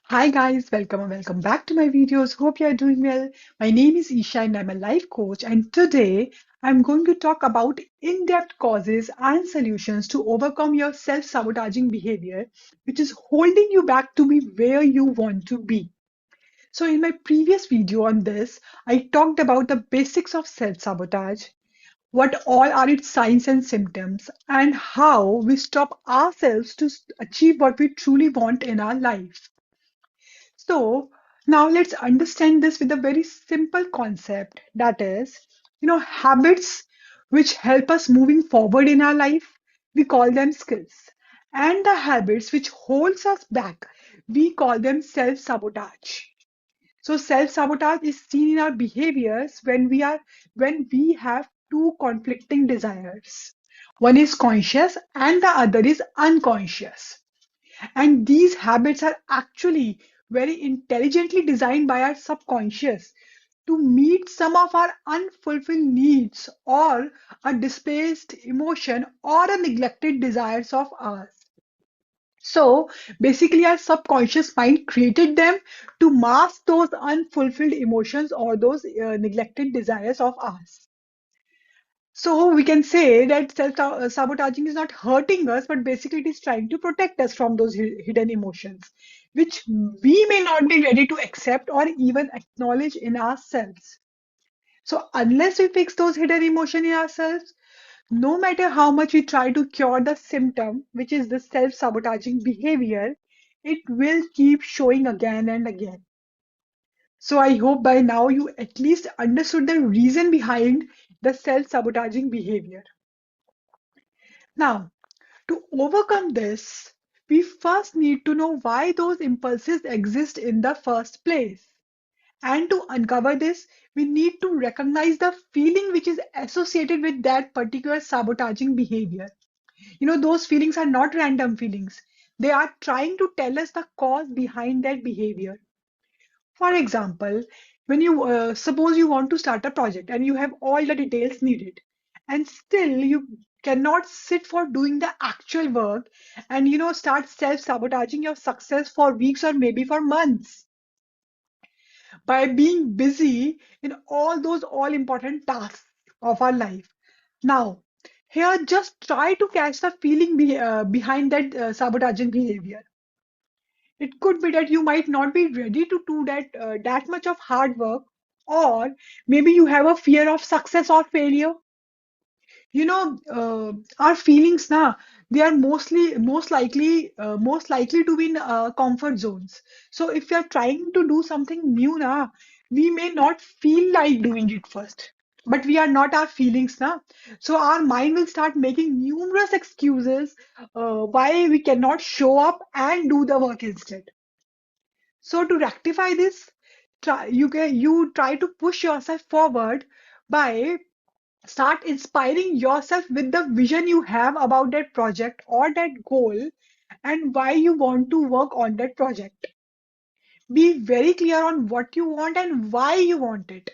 Hi guys, welcome and welcome back to my videos. Hope you are doing well. My name is Isha and I'm a life coach, and today I'm going to talk about in-depth causes and solutions to overcome your self-sabotaging behavior, which is holding you back to be where you want to be. So in my previous video on this, I talked about the basics of self-sabotage, what all are its signs and symptoms, and how we stop ourselves to achieve what we truly want in our life. So now let's understand this with a very simple concept that is, habits which help us moving forward in our life, we call them skills. And the habits which holds us back, we call them self-sabotage. So self-sabotage is seen in our behaviors when we have two conflicting desires. One is conscious and the other is unconscious. And these habits are actually very intelligently designed by our subconscious to meet some of our unfulfilled needs or a displaced emotion or a neglected desires of ours. So basically, our subconscious mind created them to mask those unfulfilled emotions or those neglected desires of ours. So we can say that self-sabotaging is not hurting us, but basically it is trying to protect us from those hidden emotions, which we may not be ready to accept or even acknowledge in ourselves. So unless we fix those hidden emotions in ourselves, no matter how much we try to cure the symptom, which is the self-sabotaging behavior, it will keep showing again and again. So I hope by now you at least understood the reason behind the self-sabotaging behavior. Now, to overcome this, we first need to know why those impulses exist in the first place. And to uncover this, we need to recognize the feeling which is associated with that particular sabotaging behavior. Those feelings are not random feelings. They are trying to tell us the cause behind that behavior. For example, when you suppose you want to start a project and you have all the details needed, and still you cannot sit for doing the actual work and start self-sabotaging your success for weeks or maybe for months by being busy in all those all important tasks of our life. Now, here just try to catch the feeling behind that sabotaging behavior. It could be that you might not be ready to do that much of hard work, or maybe you have a fear of success or failure. Our feelings now, they are most likely to be in comfort zones. So if you are trying to do something new now, we may not feel like doing it first, but we are not our feelings now. So our mind will start making numerous excuses why we cannot show up and do the work instead. So to rectify this, you try to push yourself forward by start inspiring yourself with the vision you have about that project or that goal and why you want to work on that project. Be very clear on what you want and why you want it.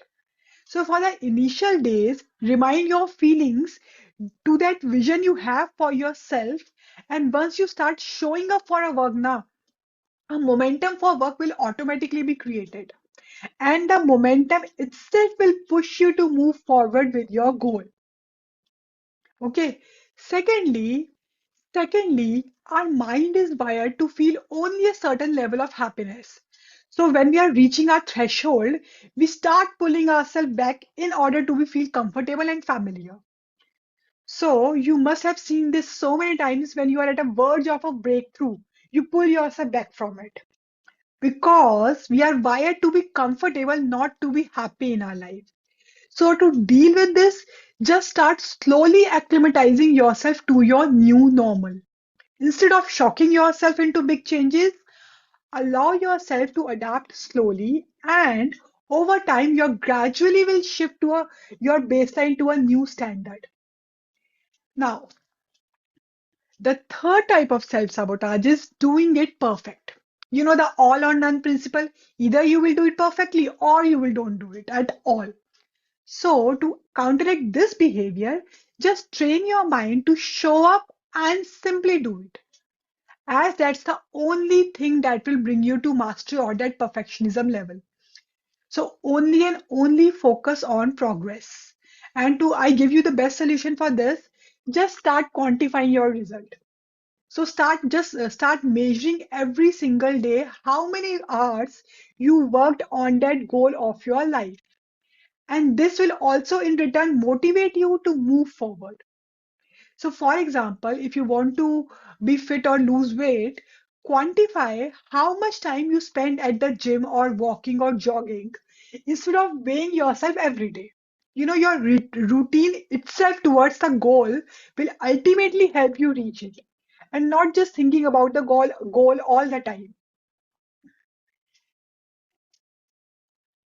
So for the initial days, remind your feelings to that vision you have for yourself. And once you start showing up for a work now, a momentum for work will automatically be created. And the momentum itself will push you to move forward with your goal. Okay. Secondly, Secondly, our mind is wired to feel only a certain level of happiness. So when we are reaching our threshold, we start pulling ourselves back in order to be feel comfortable and familiar. So you must have seen this so many times when you are at a verge of a breakthrough. You pull yourself back from it because we are wired to be comfortable, not to be happy in our life. So to deal with this, just start slowly acclimatizing yourself to your new normal. Instead of shocking yourself into big changes, allow yourself to adapt slowly, and over time you gradually will shift your baseline to a new standard. Now, the third type of self-sabotage is doing it perfect. You know the all or none principle. Either you will do it perfectly or you will don't do it at all. So to counteract this behavior, just train your mind to show up and simply do it. as that's the only thing that will bring you to mastery or that perfectionism level. So only and only focus on progress. And to I give you the best solution for this, just start quantifying your result. So start measuring every single day how many hours you worked on that goal of your life. And this will also in return motivate you to move forward. So, for example, if you want to be fit or lose weight, quantify how much time you spend at the gym or walking or jogging instead of weighing yourself every day. You know, your routine itself towards the goal will ultimately help you reach it and not just thinking about the goal all the time.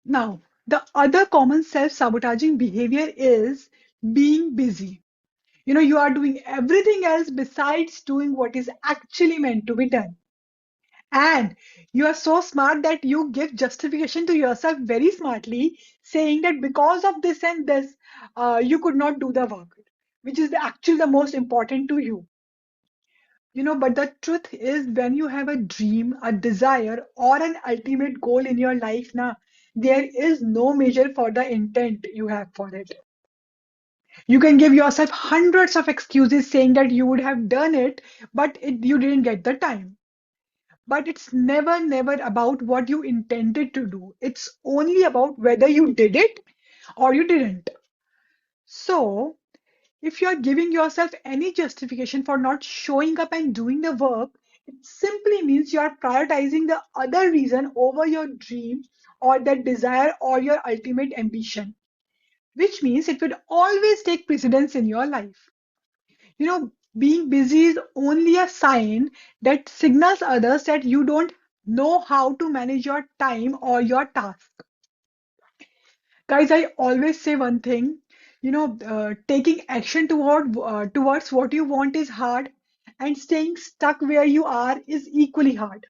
Now, the other common self-sabotaging behavior is being busy. You know, you are doing everything else besides doing what is actually meant to be done. And you are so smart that you give justification to yourself very smartly, saying that because of this and this, you could not do the work, which is actually the most important to you. You know, but the truth is, when you have a dream, a desire, or an ultimate goal in your life, now there is no measure for the intent you have for it. You can give yourself hundreds of excuses saying that you would have done it, but you didn't get the time. But it's never, never about what you intended to do. It's only about whether you did it or you didn't. So, if you're giving yourself any justification for not showing up and doing the work, it simply means you are prioritizing the other reason over your dream or that desire or your ultimate ambition, which means it would always take precedence in your life. You know, being busy is only a sign that signals others that you don't know how to manage your time or your task. Guys, I always say one thing, taking action towards what you want is hard, and staying stuck where you are is equally hard.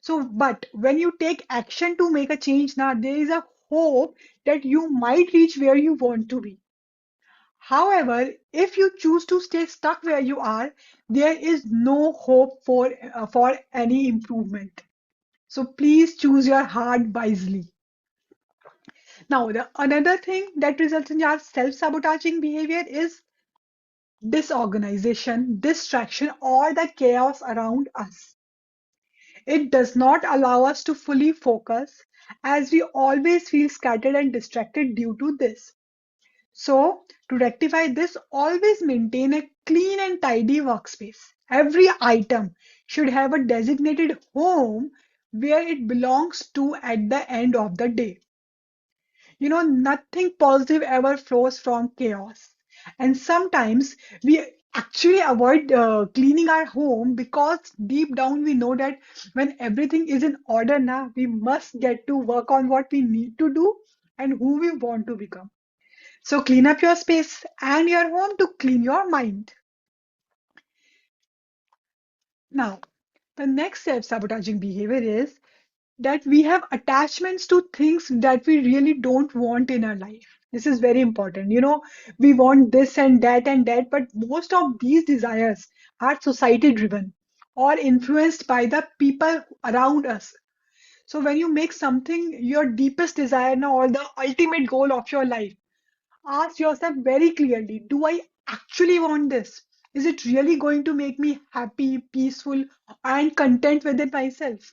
So, but when you take action to make a change now, there is a hope that you might reach where you want to be. However, if you choose to stay stuck where you are, there is no hope for any improvement. So please choose your heart wisely. Now, the another thing that results in our self-sabotaging behavior is disorganization, distraction, or the chaos around us. It does not allow us to fully focus as we always feel scattered and distracted due to this. So, to rectify this, always maintain a clean and tidy workspace. Every item should have a designated home where it belongs to at the end of the day. You know, nothing positive ever flows from chaos. And sometimes we actually avoid cleaning our home because deep down we know that when everything is in order now, we must get to work on what we need to do and who we want to become. So clean up your space and your home to clean your mind. Now, the next self-sabotaging behavior is that we have attachments to things that we really don't want in our life. This is very important. You know, we want this and that, but most of these desires are society driven or influenced by the people around us. So when you make something your deepest desire now or the ultimate goal of your life, ask yourself very clearly, do I actually want this? Is it really going to make me happy, peaceful, and content within myself?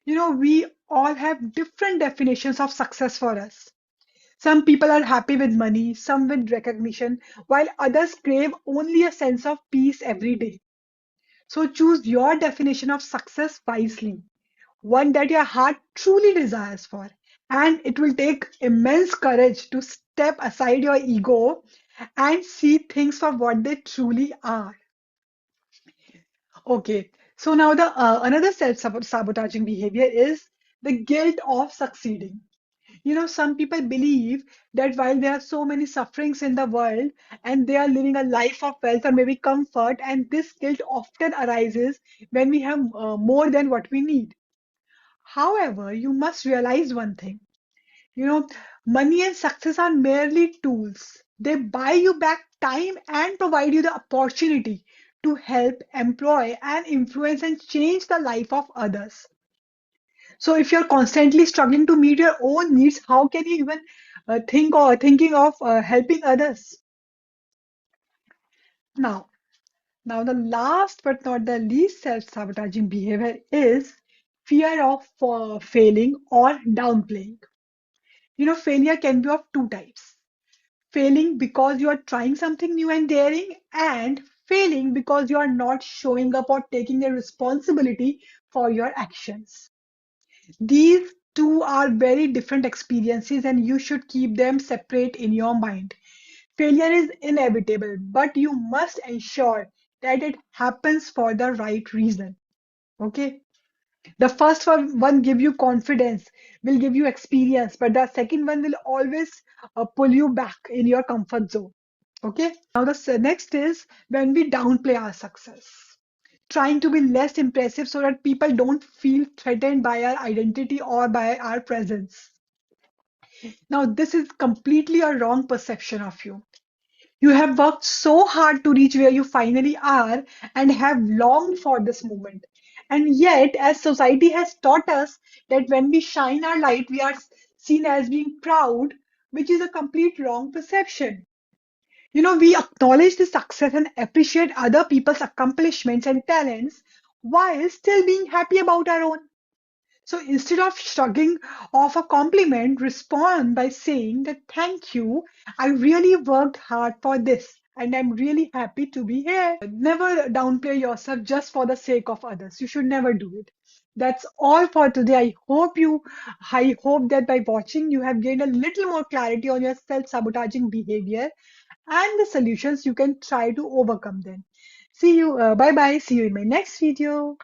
You know, we all have different definitions of success for us. Some people are happy with money, some with recognition, while others crave only a sense of peace every day. So choose your definition of success wisely, one that your heart truly desires for. And it will take immense courage to step aside your ego and see things for what they truly are. Okay, so now the another self-sabotaging behavior is the guilt of succeeding. You know, some people believe that while there are so many sufferings in the world and they are living a life of wealth or maybe comfort, and this guilt often arises when we have more than what we need. However, you must realize one thing. You know, money and success are merely tools. They buy you back time and provide you the opportunity to help, employ, and influence and change the life of others. So if you're constantly struggling to meet your own needs, how can you even thinking of helping others? Now, now the last but not the least self-sabotaging behavior is fear of failing or downplaying. Failure can be of two types. Failing because you are trying something new and daring, and failing because you are not showing up or taking a responsibility for your actions. These two are very different experiences, and you should keep them separate in your mind. Failure is inevitable, but you must ensure that it happens for the right reason. Okay? The first one give you confidence, will give you experience, but the second one will always pull you back in your comfort zone. Okay? Now the next is when we downplay our success, trying to be less impressive so that people don't feel threatened by our identity or by our presence. Now, this is completely a wrong perception of you. You have worked so hard to reach where you finally are and have longed for this moment. And yet, as society has taught us that when we shine our light, we are seen as being proud, which is a complete wrong perception. We acknowledge the success and appreciate other people's accomplishments and talents while still being happy about our own. So instead of shrugging off a compliment, respond by saying that thank you, I really worked hard for this and I'm really happy to be here. Never downplay yourself just for the sake of others. You should never do it. That's all for today. I hope that by watching you have gained a little more clarity on your self-sabotaging behavior and the solutions you can try to overcome them. See you. Bye bye. See you in my next video.